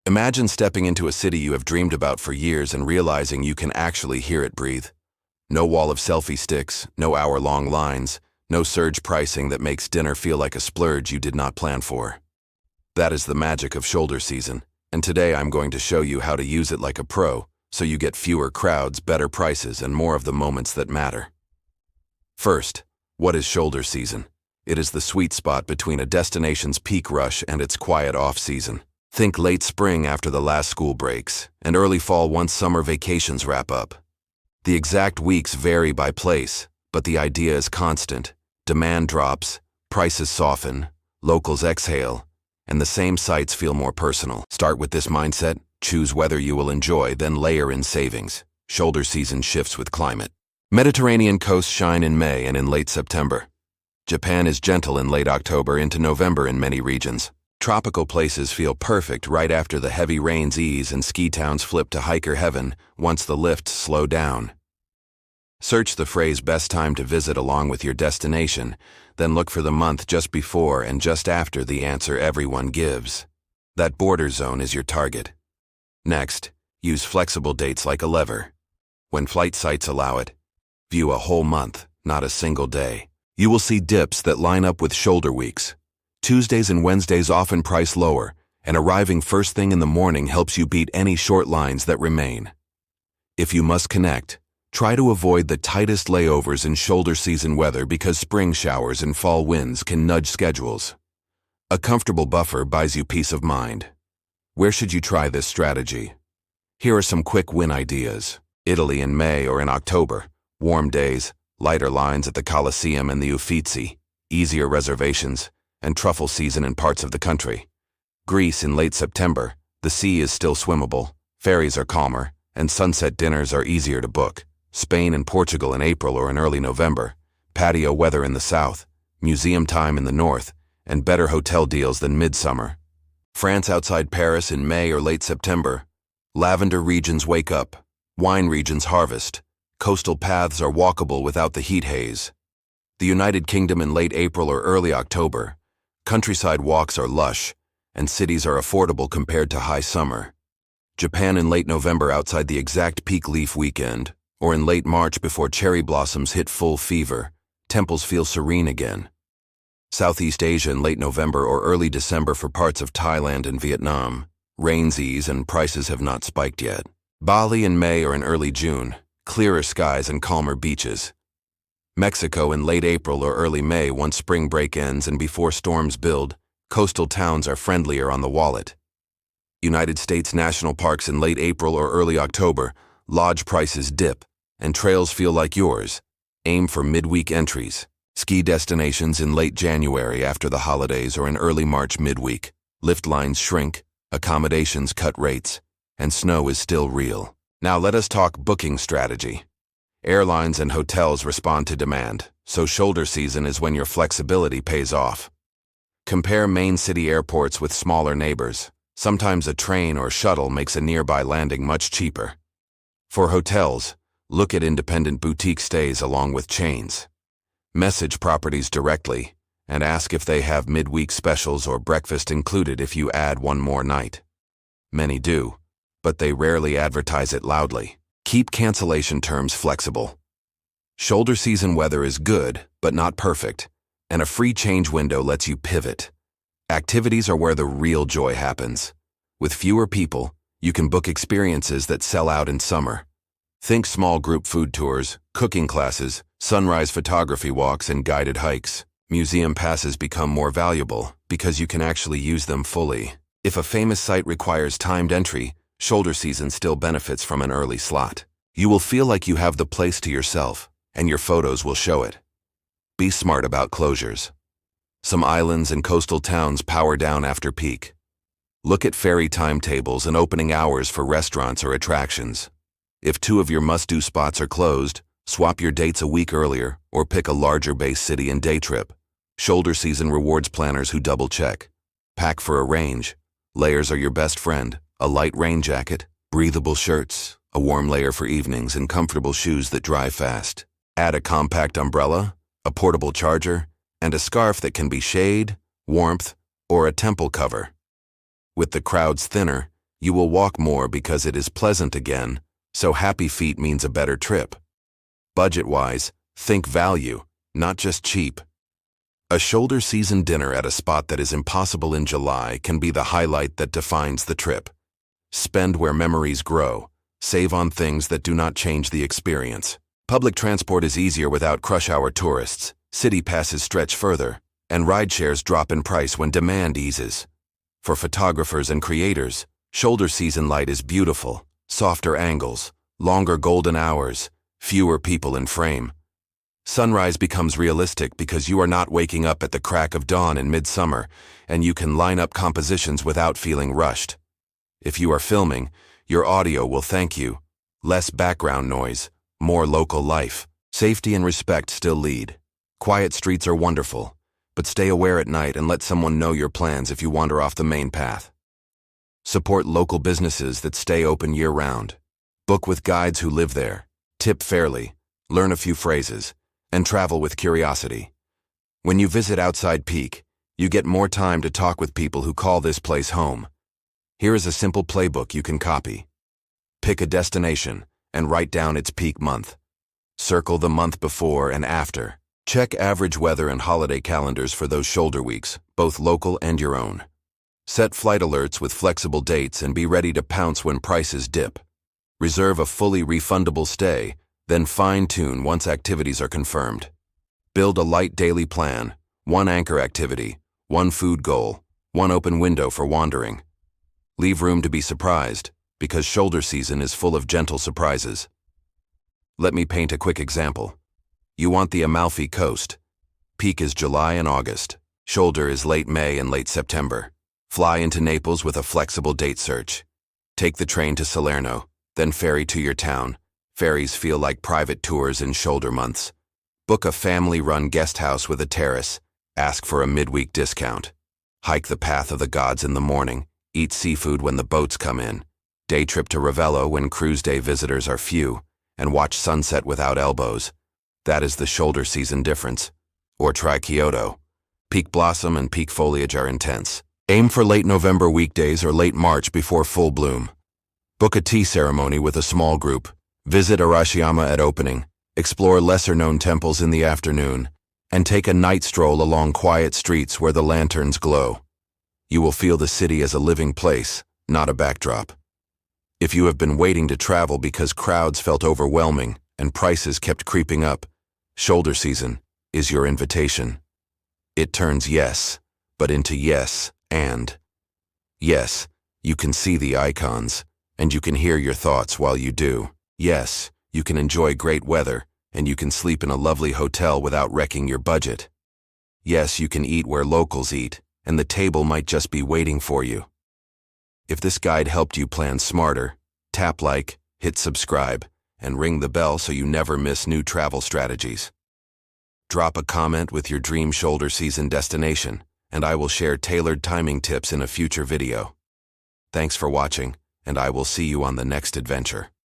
Imagine stepping into a city you have dreamed about for years and realizing you can actually hear it breathe. No wall of selfie sticks, no hour-long lines, no surge pricing that makes dinner feel like a splurge you did not plan for. That is the magic of shoulder season, and today I'm going to show you how to use it like a pro, so you get fewer crowds, better prices, and more of the moments that matter. First, what is shoulder season? It is the sweet spot between a destination's peak rush and its quiet off-season. Think late spring after the last school breaks, and early fall once summer vacations wrap up. The exact weeks vary by place, but the idea is constant. Demand drops, prices soften, locals exhale, and the same sights feel more personal. Start with this mindset, choose whether you will enjoy, then layer in savings. Shoulder season shifts with climate. Mediterranean coasts shine in May and in late September. Japan is gentle in late October into November in many regions. Tropical places feel perfect right after the heavy rains ease and ski towns flip to hiker heaven once the lifts slow down. Search the phrase best time to visit along with your destination, then look for the month just before and just after the answer everyone gives. That border zone is your target. Next, use flexible dates like a lever. When flight sites allow it, view a whole month, not a single day. You will see dips that line up with shoulder weeks. Tuesdays and Wednesdays often price lower, and arriving first thing in the morning helps you beat any short lines that remain. If you must connect, try to avoid the tightest layovers in shoulder season weather because spring showers and fall winds can nudge schedules. A comfortable buffer buys you peace of mind. Where should you try this strategy? Here are some quick win ideas. Italy in May or in October. Warm days, lighter lines at the Colosseum and the Uffizi, easier reservations, and truffle season in parts of the country. Greece in late September. The sea is still swimmable, ferries are calmer, and sunset dinners are easier to book. Spain and Portugal in April or in early November. Patio weather in the south, museum time in the north, and better hotel deals than midsummer. France outside Paris in May or late September. Lavender regions wake up, wine regions harvest. Coastal paths are walkable without the heat haze. The United Kingdom in late April or early October. Countryside walks are lush, and cities are affordable compared to high summer. Japan in late November outside the exact peak leaf weekend, or in late March before cherry blossoms hit full fever. Temples feel serene again. Southeast Asia in late November or early December for parts of Thailand and Vietnam. Rains ease and prices have not spiked yet. Bali in May or in early June. Clearer skies and calmer beaches. Mexico in late April or early May once spring break ends and before storms build. Coastal towns are friendlier on the wallet. United States national parks in late April or early October. Lodge prices dip, and trails feel like yours. Aim for midweek entries. Ski destinations in late January after the holidays or in early March midweek. Lift lines shrink, accommodations cut rates, and snow is still real. Now let us talk booking strategy. Airlines and hotels respond to demand, so shoulder season is when your flexibility pays off. Compare main city airports with smaller neighbors. Sometimes a train or shuttle makes a nearby landing much cheaper. For hotels, look at independent boutique stays along with chains. Message properties directly and ask if they have midweek specials or breakfast included if you add one more night. Many do, but they rarely advertise it loudly. Keep cancellation terms flexible. Shoulder season weather is good, but not perfect, and a free change window lets you pivot. Activities are where the real joy happens. With fewer people, you can book experiences that sell out in summer. Think small group food tours, cooking classes, sunrise photography walks, and guided hikes. Museum passes become more valuable because you can actually use them fully. If a famous site requires timed entry, shoulder season still benefits from an early slot. You will feel like you have the place to yourself, and your photos will show it. Be smart about closures. Some islands and coastal towns power down after peak. Look at ferry timetables and opening hours for restaurants or attractions. If two of your must-do spots are closed, swap your dates a week earlier or pick a larger base city and day trip. Shoulder season rewards planners who double-check. Pack for a range. Layers are your best friend. A light rain jacket, breathable shirts, a warm layer for evenings, and comfortable shoes that dry fast. Add a compact umbrella, a portable charger, and a scarf that can be shade, warmth, or a temple cover. With the crowds thinner, You will walk more because it is pleasant again, so happy feet means a better trip. Budget-wise, think value, not just cheap. A shoulder season dinner at a spot that is impossible in July can be the highlight that defines the trip. Spend where memories grow. Save on things that do not change the experience. Public transport is easier without crush hour tourists, city passes stretch further, and rideshares drop in price when demand eases. For photographers and creators, shoulder season light is beautiful, softer angles, longer golden hours, fewer people in frame. Sunrise becomes realistic because you are not waking up at the crack of dawn in midsummer, and you can line up compositions without feeling rushed. If you are filming, your audio will thank you. Less background noise, more local life. Safety and respect still lead. Quiet streets are wonderful, but stay aware at night and let someone know your plans if you wander off the main path. Support local businesses that stay open year-round. Book with guides who live there. Tip fairly. Learn a few phrases. And travel with curiosity. When you visit outside peak, you get more time to talk with people who call this place home. Here is a simple playbook you can copy. Pick a destination and write down its peak month. Circle the month before and after. Check average weather and holiday calendars for those shoulder weeks, both local and your own. Set flight alerts with flexible dates and be ready to pounce when prices dip. Reserve a fully refundable stay, then fine-tune once activities are confirmed. Build a light daily plan, one anchor activity, one food goal, one open window for wandering. Leave room to be surprised, because shoulder season is full of gentle surprises. Let me paint a quick example. You want the Amalfi Coast. Peak is July and August. Shoulder is late May and late September. Fly into Naples with a flexible date search. Take the train to Salerno, then ferry to your town. Ferries feel like private tours in shoulder months. Book a family-run guest house with a terrace. Ask for a midweek discount. Hike the path of the gods in the morning. Eat seafood when the boats come in. Day trip to Ravello when cruise day visitors are few. And watch sunset without elbows. That is the shoulder season difference. Or try Kyoto. Peak blossom and peak foliage are intense. Aim for late November weekdays or late March before full bloom. Book a tea ceremony with a small group. Visit Arashiyama at opening. Explore lesser-known temples in the afternoon. And take a night stroll along quiet streets where the lanterns glow. You will feel the city as a living place, not a backdrop. If you have been waiting to travel because crowds felt overwhelming and prices kept creeping up, shoulder season is your invitation. It turns yes, but into yes and. Yes, you can see the icons, and you can hear your thoughts while you do. Yes, you can enjoy great weather, and you can sleep in a lovely hotel without wrecking your budget. Yes, you can eat where locals eat, and the table might just be waiting for you. If this guide helped you plan smarter, tap like, hit subscribe, and ring the bell so you never miss new travel strategies. Drop a comment with your dream shoulder season destination, and I will share tailored timing tips in a future video. Thanks for watching, and I will see you on the next adventure.